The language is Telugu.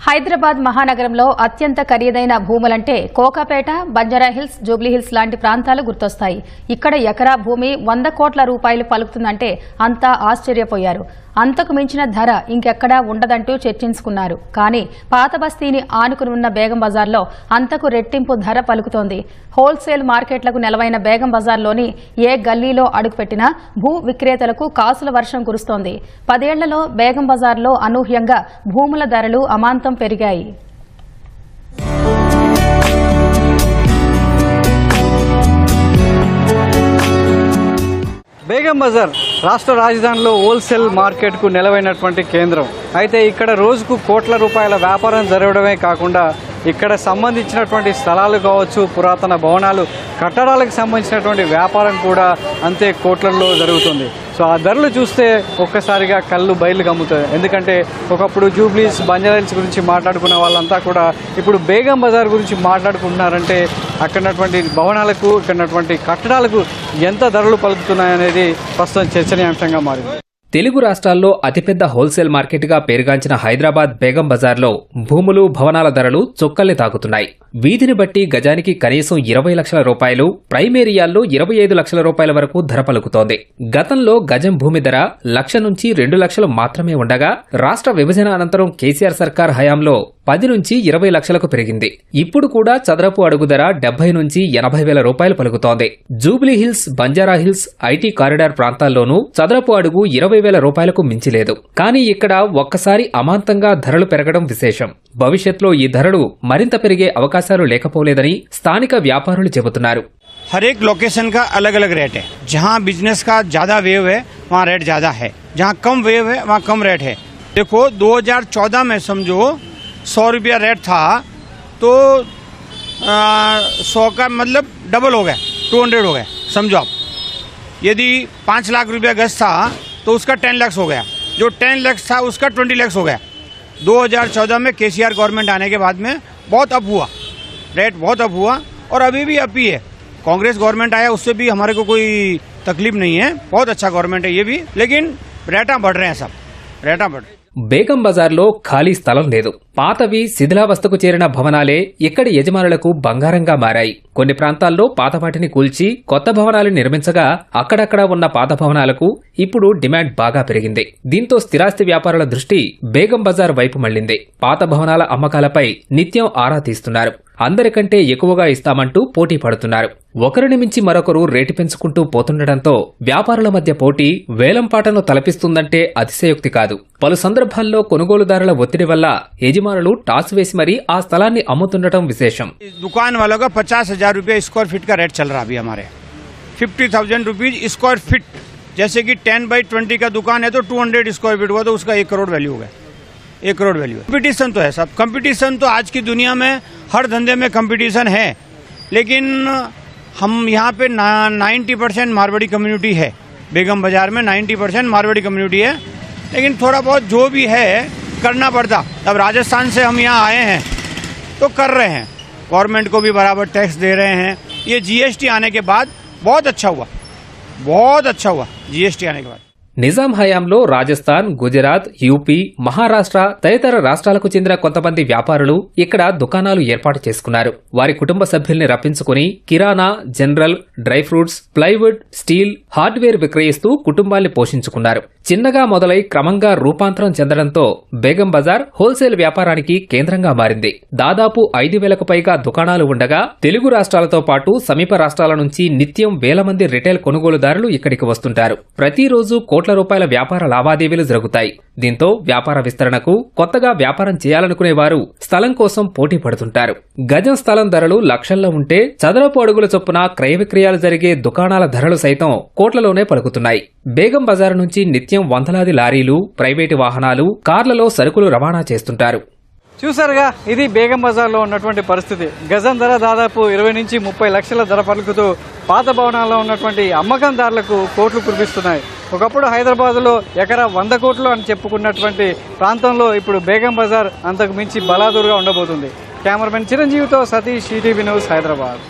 హైదరాబాద్ మహానగరంలో అత్యంత ఖరీదైన భూములంటే కోకాపేట, బంజారాహిల్స్, జూబ్లీహిల్స్ లాంటి ప్రాంతాలు గుర్తొస్తాయి. ఇక్కడ ఎకరా భూమి 100 కోట్ల రూపాయలు పలుకుతుందంటే అంతా ఆశ్చర్యపోయారు. అంతకు మించిన ధర ఇంకెక్కడా ఉండదంటూ చర్చించుకున్నారు. కానీ పాత బస్తీని ఆనుకుని ఉన్న బేగం బజార్లో అంతకు రెట్టింపు ధర పలుకుతోంది. హోల్సేల్ మార్కెట్లకు నెలవైన బేగం బజార్లోని ఏ గల్లీలో అడుగుపెట్టినా భూ విక్రేతలకు కాసుల వర్షం కురుస్తోంది. 10 ఏళ్లలో బేగం బజార్లో అనూహ్యంగా భూముల ధరలు అమాంతం పెరిగాయి. బేగం బజార్ రాష్ట్ర రాజధానిలో హోల్సేల్ మార్కెట్కు నెలవైనటువంటి కేంద్రం. అయితే ఇక్కడ రోజుకు కోట్ల రూపాయల వ్యాపారం జరగడమే కాకుండా ఇక్కడ సంబంధించినటువంటి స్థలాలు కావచ్చు, పురాతన భవనాలు, కట్టడాలకు సంబంధించినటువంటి వ్యాపారం కూడా అంతే కోట్లలో జరుగుతుంది. సో ఆ ధరలు చూస్తే ఒక్కసారిగా కళ్ళు బయలు కమ్ముతాయి. ఎందుకంటే ఒకప్పుడు జూబ్లీస్, బంజారాహిల్స్ గురించి మాట్లాడుకున్న వాళ్ళంతా కూడా ఇప్పుడు బేగం బజార్ గురించి మాట్లాడుకుంటున్నారంటే అక్కడటువంటి భవనాలకు, ఇక్కడటువంటి కట్టడాలకు ఎంత ధరలు పలుకుతున్నాయనేది ప్రస్తుతం చర్చనీయాంశంగా మారింది. తెలుగు రాష్ట్రాల్లో అతిపెద్ద హోల్సేల్ మార్కెట్గా పేరుగాంచిన హైదరాబాద్ బేగం బజార్లో భూములు, భవనాల ధరలు చొక్కల్ని తాకుతున్నాయి. వీధిని బట్టి గజానికి కనీసం 20 లక్షల రూపాయలు, ప్రైమ్ ఏరియాల్లో 25 లక్షల రూపాయల వరకు ధర పలుకుతోంది. గతంలో గజం భూమి ధర 1 నుంచి 2 లక్షలు మాత్రమే ఉండగా రాష్ట్ర విభజన అనంతరం కేసీఆర్ సర్కార్ హయాంలో 10 నుంచి 20 లక్షలకు పెరిగింది. ఇప్పుడు కూడా చదరపు అడుగు ధర 70 నుంచి 80 వేల రూపాయలు పలుకుతోంది. జూబ్లీహిల్స్, బంజారాహిల్స్, ఐటీ కారిడార్ ప్రాంతాల్లోనూ చదరపు అడుగు 20 వేల రూపాయలకు మించిలేదు. కానీ ఇక్కడ ఒక్కసారి అమాంతంగా ధరలు పెరగడం విశేషం. భవిష్యత్తులో ఈ ధరలు మరింత పెరిగే అవకాశాలు లేకపోలేదని స్థానిక వ్యాపారులు చెబుతున్నారు. हर एक लोकेशन का अलग अलग रेट है. जहाँ बिजनेस का ज्यादा वेव है वहाँ रेट ज्यादा है, जहाँ कम वेव है वहाँ कम रेट है. देखो 2014 में समझो 100 रुपया रेट था तो 100 का मतलब डबल हो गया, 200 हो गया समझो आप. यदि 5 लाख रुपया गज था तो उसका 10 लाख हो गया, जो 10 लाख था उसका 20 लाख हो गया. 2014 में केसीआर गवर्नमेंट आने के बाद में बहुत अप हुआ, रेट बहुत अप हुआ और अभी भी अप ही है. कांग्रेस गवर्नमेंट आया उससे भी हमारे को कोई तकलीफ नहीं है, बहुत अच्छा गवर्नमेंट है ये भी, लेकिन रेटा बढ़ रहे हैं, सब रेटा बढ़ रहे हैं. బేగం బజార్లో ఖాళీ స్థలం లేదు. పాతవి, శిథిలావస్థకు చేరిన భవనాలే ఇక్కడి యజమానులకు బంగారంగా మారాయి. కొన్ని ప్రాంతాల్లో పాత వాటిని కూల్చి కొత్త భవనాలు నిర్మించగా అక్కడక్కడా ఉన్న పాత భవనాలకు ఇప్పుడు డిమాండ్ బాగా పెరిగింది. దీంతో స్థిరాస్తి వ్యాపారుల దృష్టి బేగం బజార్ వైపు మళ్లింది. పాత భవనాల అమ్మకాలపై నిత్యం ఆరా తీస్తున్నారు. అందరికంటే ఎక్కువగా ఇస్తామంటూ పోటీ పడుతున్నారు. ఒకరిని మించి మరొకరు రేటు పెంచుకుంటూ పోతుండటంతో వ్యాపారుల మధ్య పోటీ వేలంపాటను తలపిస్తుందంటే అతిశయోక్తి కాదు. పలు సందర్భాల్లో కొనుగోలుదారుల ఒత్తిడి వల్ల యజమానులు టాస్ వేసి మరీ ఆ స్థలాన్ని అమ్ముతుండటం విశేషం. दुकान वालों का 50,000 रुपया स्क्वायर फीट का रेट चल रहा अभी हमारे. 50,000 रुपीज स्क्वायर फीट. जैसे कि 10x20 का दुकान है तो 200 स्क्वायर फीट हुआ तो उसका 1 करोड़ वैल्यू हो गया. 1 करोड़ वैल्यू. कंपटीशन तो है सब, कंपटीशन तो आज की दुनिया में हर धंधे में कंपटीशन है. लेकिन हम यहाँ पे 90% मारवाड़ी कम्युनिटी है. बेगम बाजार में 90% मारवाड़ी कम्युनिटी है. लेकिन थोड़ा बहुत जो भी है करना पड़ता. अब राजस्थान से हम यहाँ आए हैं तो कर रहे हैं, गवर्नमेंट को भी बराबर टैक्स दे रहे हैं. ये जीएसटी आने के बाद बहुत अच्छा हुआ, बहुत अच्छा हुआ जीएसटी आने के बाद. నిజాం హయాంలో రాజస్థాన్, గుజరాత్, యూపీ, మహారాష్ట్ర తదితర రాష్ట్రాలకు చెందిన కొంతమంది వ్యాపారులు ఇక్కడ దుకాణాలు ఏర్పాటు చేసుకున్నారు. వారి కుటుంబ సభ్యుల్ని రప్పించుకుని కిరాణా, general, dry fruits, plywood, steel, hardware విక్రయిస్తూ కుటుంబాల్ని పోషించుకున్నారు. చిన్నగా మొదలై క్రమంగా రూపాంతరం చెందడంతో బేగం బజార్ హోల్సేల్ వ్యాపారానికి కేంద్రంగా మారింది. దాదాపు 5,000కు పైగా దుకాణాలు ఉండగా తెలుగు రాష్ట్రాలతో పాటు సమీప రాష్ట్రాల నుంచి నిత్యం వేల మంది రిటైల్ కొనుగోలుదారులు ఇక్కడికి వస్తుంటారు. ప్రతిరోజు కోట్ల రూపాయల వ్యాపార లావాదేవీలు జరుగుతాయి. దీంతో వ్యాపార విస్తరణకు, కొత్తగా వ్యాపారం చేయాలనుకునే వారు స్థలం కోసం పోటీ పడుతుంటారు. గజం స్థలం ధరలు లక్షల్లో ఉంటే చదరపు అడుగుల చొప్పున క్రయ విక్రయాలు జరిగే దుకాణాల ధరలు సైతం కోట్లలోనే పలుకుతున్నాయి. బేగం బజార్ నుంచి నిత్యం వందలాది లారీలు, ప్రైవేటు వాహనాలు, కార్లలో సరుకులు రవాణా చేస్తుంటారు. చూసారుగా, ఇది బేగం బజార్లో ఉన్నటువంటి పరిస్థితి. గజం ధర దాదాపు 20 నుంచి 30 లక్షల ధర పలుకుతూ పాత భవనాల్లో ఉన్నటువంటి అమ్మకందారులకు కోట్లు కురిపిస్తున్నాయి. ఒకప్పుడు హైదరాబాద్లో ఎకరా 100 కోట్లు అని చెప్పుకున్నటువంటి ప్రాంతంలో ఇప్పుడు బేగం బజార్ అంతకు మించి బలాదూరుగా ఉండబోతుంది. కెమెరామెన్ చిరంజీవితో సతీష్, ఈటీవీ న్యూస్, హైదరాబాద్.